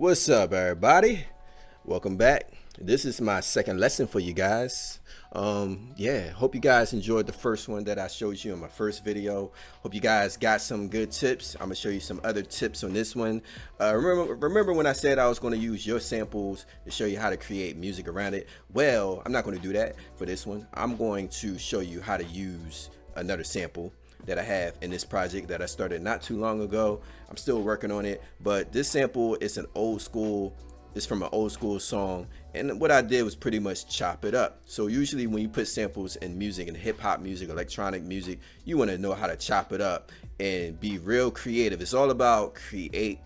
What's up, everybody? Welcome back. This is my second lesson for you guys. Yeah, hope you guys enjoyed the first one that I showed you in my first video. Hope you guys got some good tips. I'm gonna show you some other tips on this one. Remember when I said I was going to use your samples to show you how to create music around it? Well, I'm not going to do that for this one. I'm going to show you how to use another sample that I have in this project that I started not too long ago. I'm still working on it, but this sample is it's from an old school song, and what I did was pretty much chop it up. So usually when you put samples in music, and hip hop music, electronic music, you want to know how to chop it up and be real creative. It's all about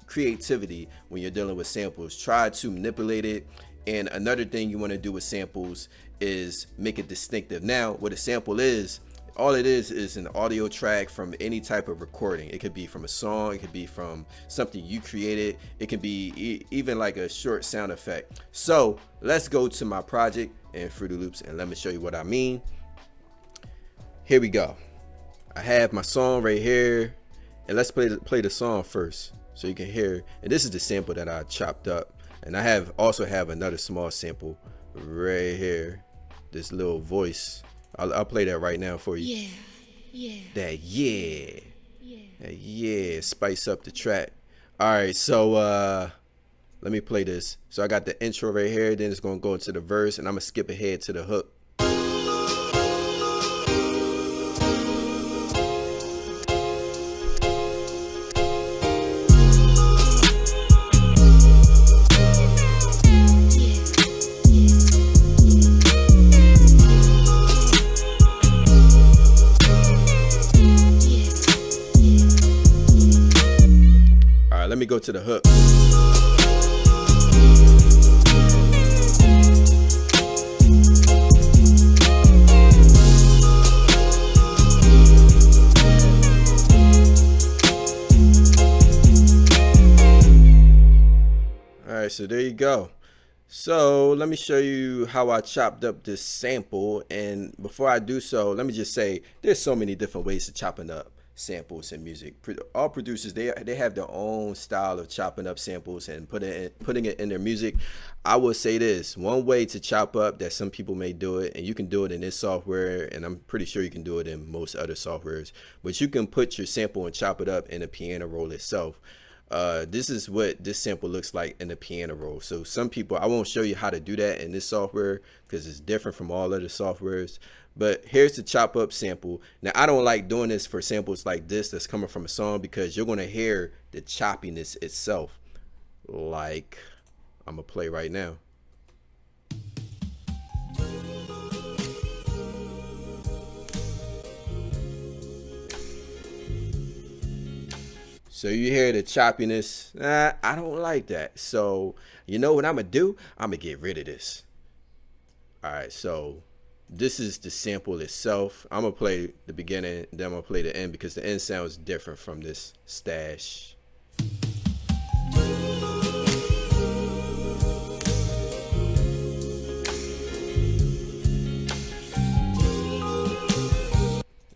creativity when you're dealing with samples. Try to manipulate it. And another thing you want to do with samples is make it distinctive. Now, what a sample is, all it is an audio track from any type of recording. It could be from a song, it could be from something you created, it can be even like a short sound effect. So let's go to my project in Fruity Loops and let me show you what I mean. Here we go. I have my song right here, and let's play the song first so you can hear. And this is the sample that I chopped up, and I also have another small sample right here, this little voice. I'll play that right now for you. Yeah, spice up the track. All right, so let me play this. So I got the intro right here, then it's gonna go into the verse, and I'm gonna skip ahead to the hook. Let me go to the hook. All right, so there you go. So let me show you how I chopped up this sample. And before I do so, let me just say there's so many different ways to chopping up samples in music. All producers, they have their own style of chopping up samples and putting it in their music. I will say this, one way to chop up that some people may do it, and you can do it in this software, and I'm pretty sure you can do it in most other softwares, but you can put your sample and chop it up in a piano roll itself. This is what this sample looks like in the piano roll. So some people, I won't show you how to do that in this software because it's different from all other softwares. But here's the chop up sample. Now, I don't like doing this for samples like this that's coming from a song because you're going to hear the choppiness itself. Like I'm going to play right now. So you hear the choppiness. I don't like that. So you know what I'm going to do? I'm going to get rid of this. All right, so this is the sample itself. I'm gonna play the beginning, then I'm gonna play the end because the end sounds different from this stash.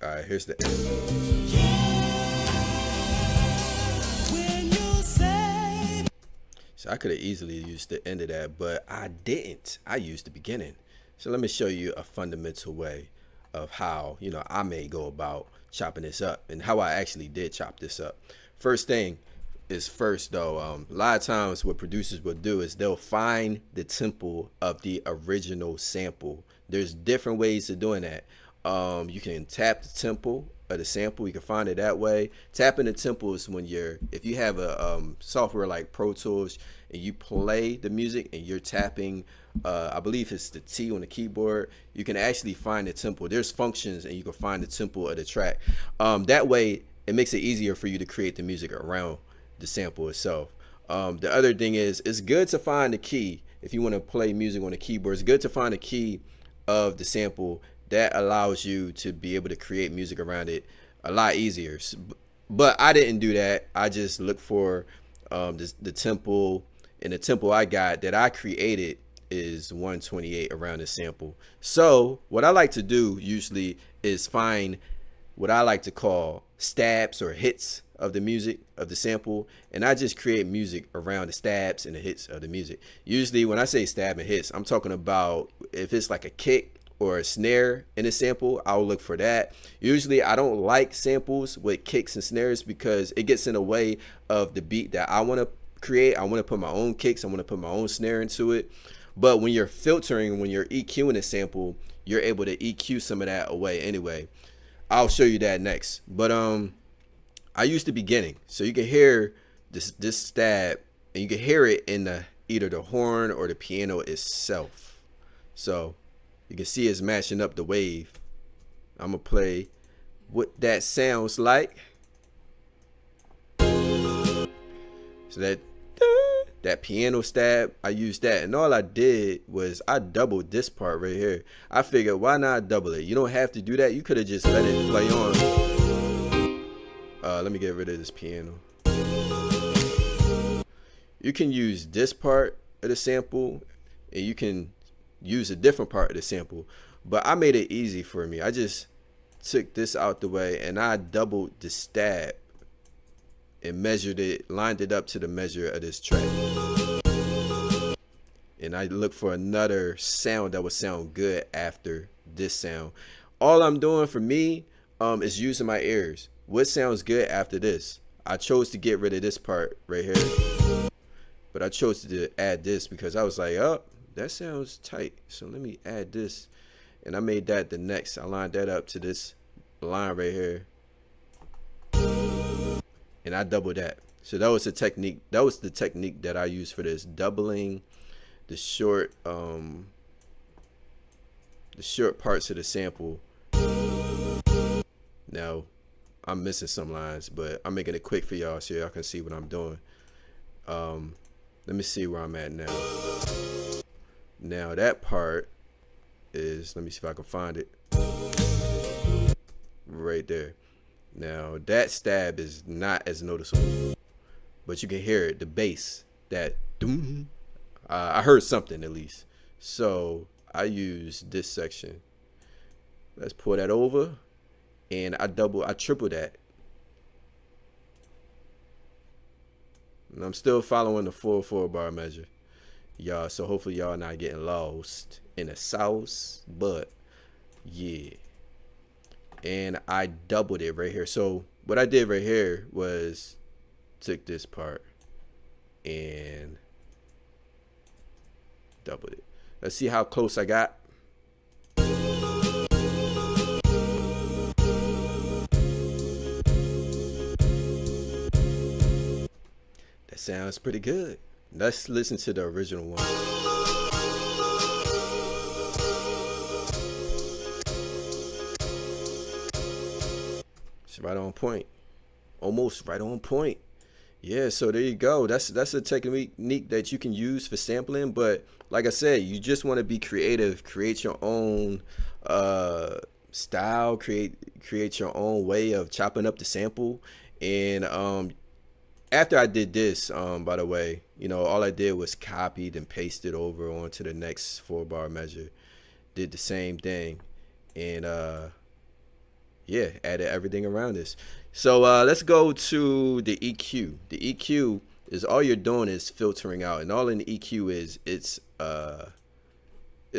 All right, here's the end. So I could have easily used the end of that, but I didn't. I used the beginning. So let me show you a fundamental way of how, I may go about chopping this up and how I actually did chop this up. First thing is first though, a lot of times what producers will do is they'll find the tempo of the original sample. There's different ways of doing that. You can tap the tempo of the sample. You can find it that way. Tapping the tempo is when if you have a software like Pro Tools and you play the music and you're tapping, I believe it's the T on the keyboard, you can actually find the tempo. There's functions and you can find the tempo of the track. That way it makes it easier for you to create the music around the sample itself. The other thing is, it's good to find the key. If you want to play music on the keyboard, it's good to find the key of the sample. That allows you to be able to create music around it a lot easier. But I didn't do that. I just looked for the tempo, and the tempo I got that I created is 128 around the sample. So what I like to do usually is find what I like to call stabs or hits of the music, of the sample, and I just create music around the stabs and the hits of the music. Usually when I say stab and hits, I'm talking about if it's like a kick or a snare in a sample, I'll look for that. Usually I don't like samples with kicks and snares because it gets in the way of the beat that I want to create. I want to put my own kicks, I want to put my own snare into it. But when you're filtering, when you're EQing a sample, you're able to EQ some of that away anyway. I'll show you that next. But I use the beginning, so you can hear this stab, and you can hear it in the either the horn or the piano itself. So you can see it's matching up the wave. I'm gonna play what that sounds like. So that piano stab, I used that, and all I did was I doubled this part right here. I figured, why not double it? You don't have to do that. You could have just let it play on. Let me get rid of this piano. You can use this part of the sample, and you can use a different part of the sample, but I made it easy for me. I just took this out the way, and I doubled the stab and measured it, lined it up to the measure of this track. And I look for another sound that would sound good after this sound. All I'm doing for me is using my ears. What sounds good after this? I chose to get rid of this part right here, but I chose to add this because I was like, oh, that sounds tight, so let me add this. And I made that the next. I lined that up to this line right here, and I doubled that. So that was the technique. That was the technique that I used for this, doubling the short parts of the sample. Now I'm missing some lines, but I'm making it quick for y'all so y'all can see what I'm doing. Let me see where I'm at now. Now that part is, let me see if I can find it right there. Now that stab is not as noticeable, but you can hear it, the bass, that doom. I heard something at least. So I use this section. Let's pull that over, and I triple that. And I'm still following the full 4-bar measure, y'all. So hopefully y'all not getting lost in the sauce, but yeah. And I doubled it right here. So what I did right here was took this part and doubled it. Let's see how close I got. That sounds pretty good. Let's listen to the original one. It's right on point. Almost right on point. Yeah, so there you go. That's a technique that you can use for sampling. But like I said, you just want to be creative, create your own style, create your own way of chopping up the sample. And after I did this, by the way, you know, all I did was copied and pasted over onto the next 4-bar measure. Did the same thing, and yeah, added everything around this. So let's go to the EQ. The EQ is all you're doing is filtering out, and all an EQ is, it's a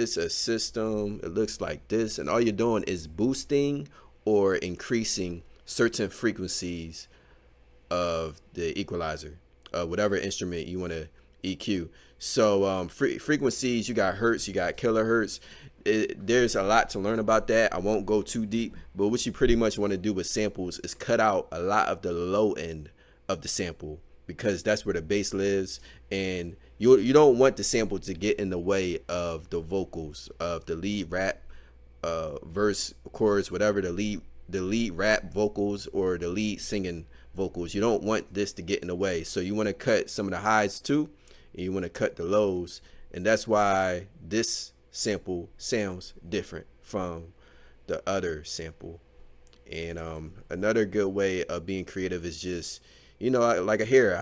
system. It looks like this, and all you're doing is boosting or increasing certain frequencies of the equalizer, whatever instrument you want to EQ. So frequencies, you got hertz, you got kilohertz. There's a lot to learn about that. I won't go too deep, but what you pretty much want to do with samples is cut out a lot of the low end of the sample, because that's where the bass lives, and you don't want the sample to get in the way of the vocals of the lead rap, verse, chorus, whatever, the lead rap vocals or the lead singing vocals. You don't want this to get in the way, so you want to cut some of the highs too, and you want to cut the lows, and that's why this sample sounds different from the other sample. And another good way of being creative is just, you know, like here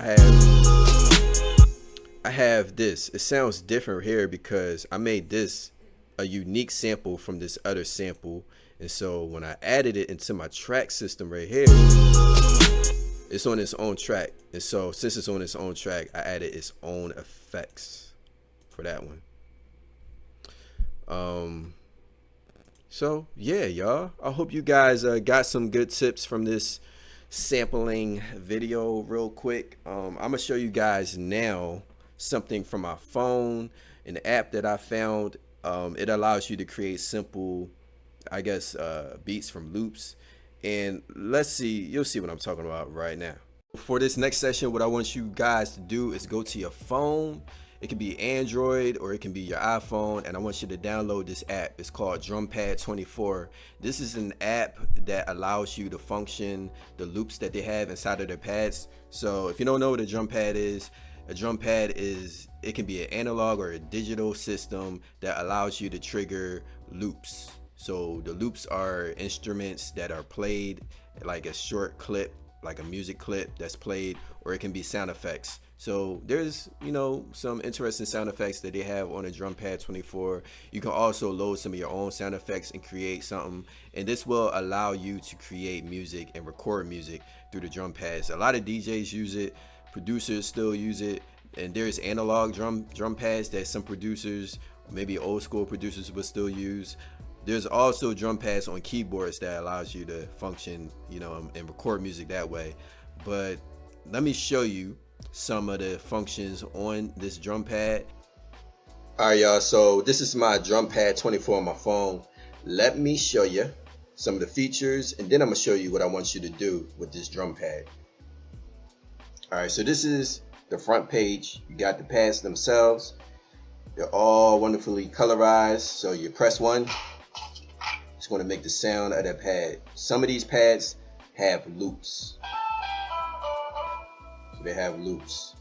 I have this. It sounds different here because I made this a unique sample from this other sample, and so when I added it into my track system right here, it's on its own track. And so since it's on its own track, I added its own effects for that one. So yeah, y'all, I hope you guys got some good tips from this sampling video real quick. I'm gonna show you guys now something from my phone, an app that I found. It allows you to create simple, I guess, beats from loops. And let's see, you'll see what I'm talking about right now. For this next session, what I want you guys to do is go to your phone. It can be Android or it can be your iPhone, and I want you to download this app. It's called Drumpad 24. This is an app that allows you to function the loops that they have inside of their pads. So if you don't know what a drum pad is, it can be an analog or a digital system that allows you to trigger loops. So the loops are instruments that are played, like a short clip, like a music clip that's played, or it can be sound effects. So there's, some interesting sound effects that they have on a Drumpad 24. You can also load some of your own sound effects and create something, and this will allow you to create music and record music through the drum pads. A lot of DJs use it, producers still use it, and there's analog drum pads that some producers, maybe old school producers, will still use. There's also drum pads on keyboards that allows you to function, and record music that way. But let me show you some of the functions on this drum pad. All right, y'all, so this is my Drumpad 24 on my phone. Let me show you some of the features, and then I'm gonna show you what I want you to do with this drum pad. All right, so this is the front page. You got the pads themselves. They're all wonderfully colorized. So you press one, it's going to make the sound of that pad. Some of these pads have loops. So they have loops.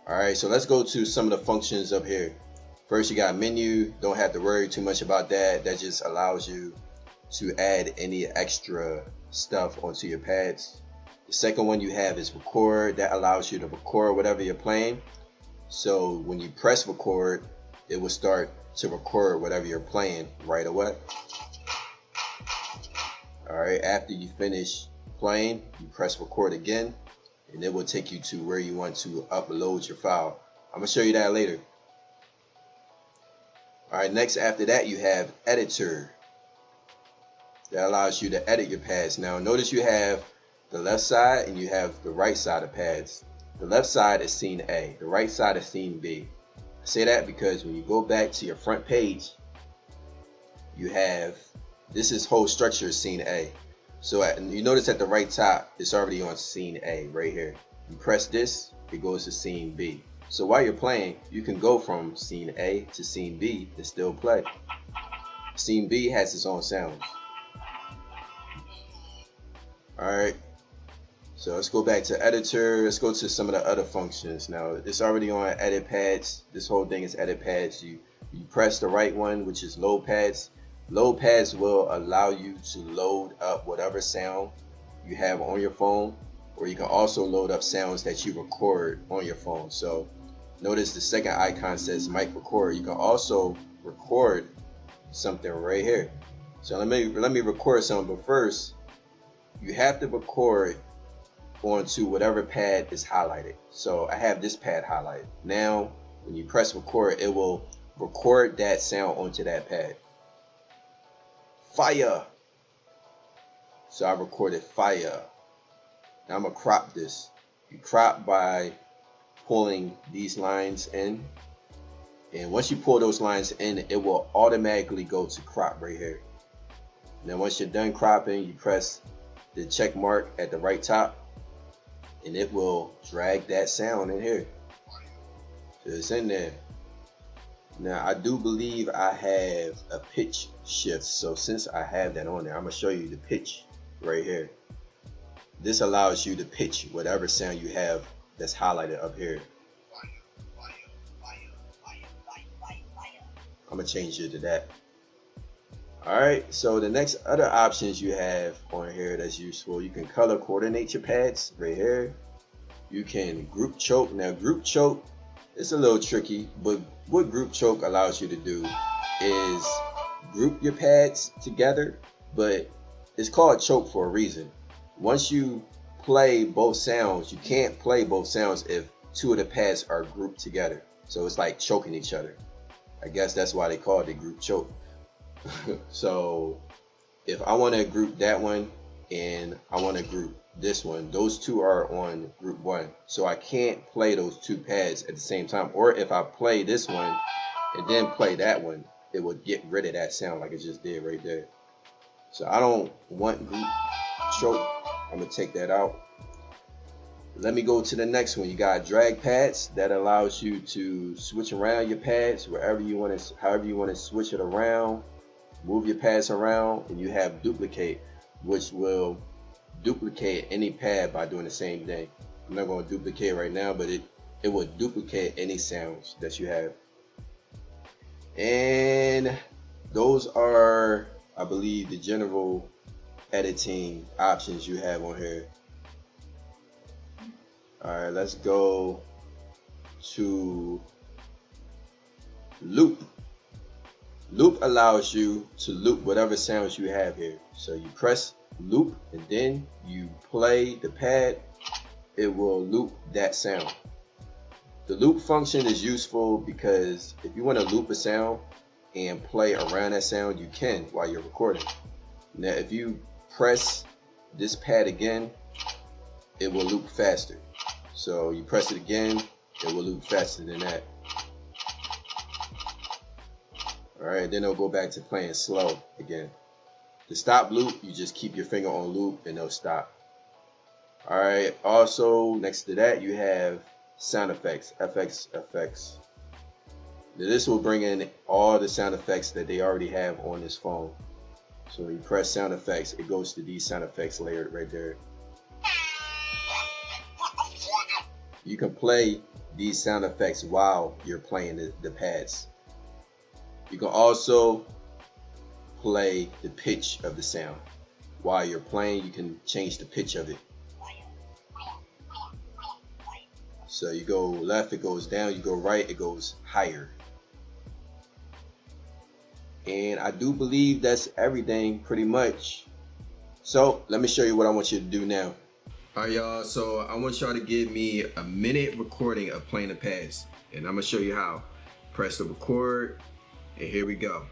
All right, so let's go to some of the functions up here. First, you got menu. Don't have to worry too much about that. That just allows you to add any extra stuff onto your pads. The second one you have is record. That allows you to record whatever you're playing. So when you press record, it will start to record whatever you're playing right away. All right, after you finish playing, you press record again, and it will take you to where you want to upload your file. I'm gonna show you that later. All right, next after that you have editor. That allows you to edit your pads. Now notice you have the left side and you have the right side of pads. The left side is scene A, the right side is scene B. I say that because when you go back to your front page, you have, this whole structure is scene A. So you notice at the right top, it's already on scene A right here. You press this, it goes to scene B. So while you're playing, you can go from scene A to scene B and still play. Scene B has its own sounds. Alright, so let's go back to editor. Let's go to some of the other functions. Now it's already on edit pads. This whole thing is edit pads. You press the right one, which is load pads. Load pads will allow you to load up whatever sound you have on your phone, or you can also load up sounds that you record on your phone. So notice the second icon says mic record. You can also record something right here. So let me record something, but first you have to record onto whatever pad is highlighted. So I have this pad highlighted. Now when you press record, it will record that sound onto that pad. Fire. So I recorded fire. Now I'm gonna crop this. You crop by pulling these lines in, and once you pull those lines in, it will automatically go to crop right here. Now once you're done cropping, you press the check mark at the right top, and it will drag that sound in here. So it's in there. Now I do believe I have a pitch shift, so since I have that on there, I'm gonna show you the pitch right here. This allows you to pitch whatever sound you have that's highlighted up here. I'm gonna change it to that. Alright, so the next other options you have on here that's useful, you can color coordinate your pads right here. You can group choke. Now group choke, it's a little tricky, but what group choke allows you to do is group your pads together, but it's called choke for a reason. Once you play both sounds. You can't play both sounds if two of the pads are grouped together. So it's like choking each other. I guess that's why they call it a group choke. So if I want to group that one and I want to group this one, those two are on group one. So I can't play those two pads at the same time. Or if I play this one and then play that one, it would get rid of that sound like it just did right there. So I don't want group choke. I'm gonna take that out. Let me go to the next one. You got drag pads that allows you to switch around your pads wherever you want to, however you want to switch it around, move your pads around. And you have duplicate, which will duplicate any pad by doing the same thing. I'm not going to duplicate right now, but it will duplicate any sounds that you have. And those are, I believe, the general editing options you have on here. Alright, let's go to loop. Loop allows you to loop whatever sounds you have here. So you press loop and then you play the pad, it will loop that sound. The loop function is useful because if you want to loop a sound and play around that sound, you can while you're recording. Now if you press this pad again, it will loop faster. So you press it again, it will loop faster than that. Alright, then it'll go back to playing slow again. To stop loop, you just keep your finger on loop and it'll stop. Alright, also next to that you have sound effects, FX effects. Now, this will bring in all the sound effects that they already have on this phone. So when you press sound effects, it goes to these sound effects layered right there. You can play these sound effects while you're playing the pads. You can also play the pitch of the sound. While you're playing, you can change the pitch of it. So you go left, it goes down. You go right, it goes higher. And I do believe that's everything pretty much. So let me show you what I want you to do now. Alright y'all, so I want y'all to give me a minute recording of playing the pads. And I'm going to show you how. Press the record, and here we go.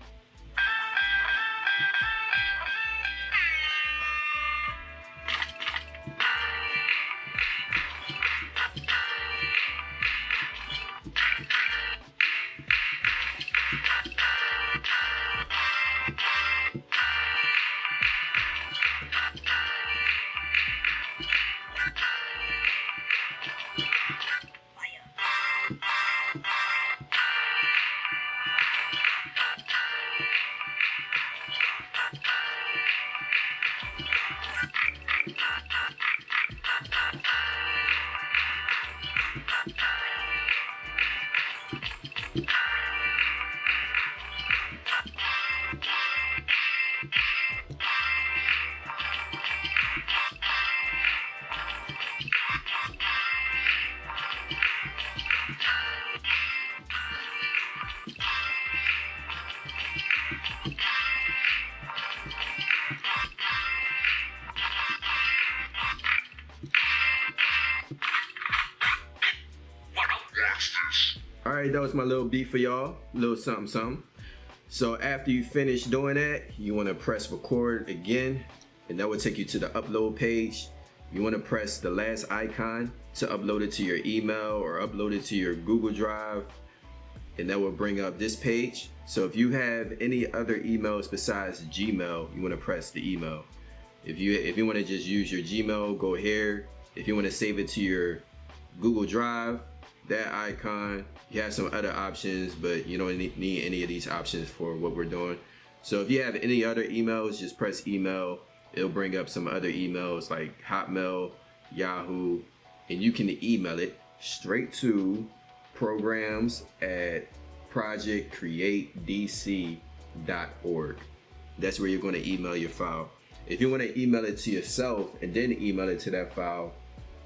Alright, that was my little beat for y'all, little something something. So after you finish doing that, you want to press record again, and that will take you to the upload page. You want to press the last icon to upload it to your email or upload it to your Google Drive, and that will bring up this page. So if you have any other emails besides Gmail, you want to press the email. If you want to just use your Gmail, go here. If you want to save it to your Google Drive, that icon. You have some other options, but you don't need any of these options for what we're doing. So if you have any other emails, just press email. It'll bring up some other emails like Hotmail, Yahoo, and you can email it straight to programs@projectcreatedc.org. That's where you're going to email your file. If you want to email it to yourself and then email it to that file,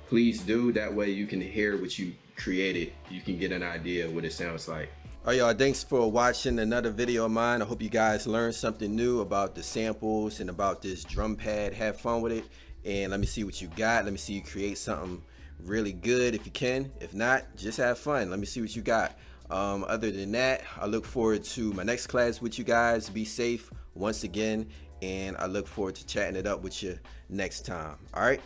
please do. That way you can hear what you created. You can get an idea of what it sounds like. All right, y'all, thanks for watching another video of mine. I hope you guys learned something new about the samples and about this drum pad. Have fun with it. and let me see what you got. Let me see you create something really good if you can. If not, just have fun. Let me see what you got. Other than that, I look forward to my next class with you guys. Be safe once again, and I look forward to chatting it up with you next time. All right.